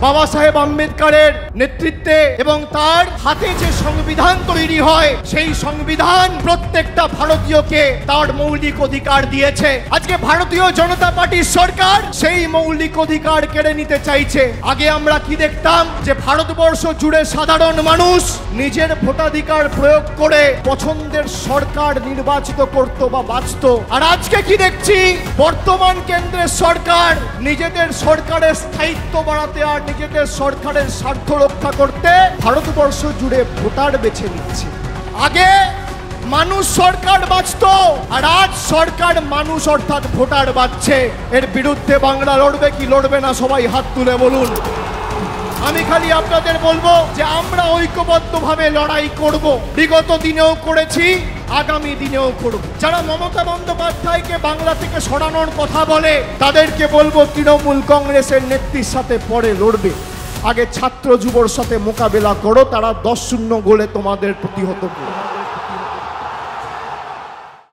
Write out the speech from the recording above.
বাবা সাহেব আম্বেদকরের নেতৃত্বে এবং তার হাতে যে সংবিধান তৈরি হয়, সেই সংবিধান প্রত্যেকটা ভারতীয়কে তার মৌলিক অধিকার দিয়েছে। আজকে ভারতীয় জনতা পার্টির সরকার সেই মৌলিক অধিকার কেড়ে নিতে চাইছে। আগে আমরা কি দেখতাম যে ভারতবর্ষ জুড়ে সাধারণ মানুষ নিজের ভোটাধিকার প্রয়োগ করে পছন্দের সরকার নির্বাচিত করত বা বাঁচত। আর আজকে কি দেখছি, বর্তমান কেন্দ্রের সরকার নিজেদের সরকারের স্থায়িত্ব বাড়াতে আর নিজেদের সরকারের স্বার্থ রক্ষা করতে ভারতবর্ষ জুড়ে ভোটার বেছে নিচ্ছে। আগে মানুষ সরকার বাঁচত, আর আজ সরকার মানুষ অর্থাৎ ভোটার বাঁচছে। এর বিরুদ্ধে বাংলা লড়বে কি লড়বে না, সবাই হাত তুলে বলুন। আমি খালি আপনাদের বলবো যে আমরা ঐক্যবদ্ধভাবে লড়াই করব। বিগত দিনেও করেছি, আগামী দিনেও করব। যারা মমতা বন্দ্যোপাধ্যায়কে বাংলা থেকে সরানোর কথা বলে, তাদেরকে বলবো তৃণমূল কংগ্রেসের নেত্রীর সাথে পরে লড়বে। আগে ছাত্র যুবর সাথে মোকাবেলা করো, তারা 10-0 গোলে তোমাদের প্রতিহত করবে।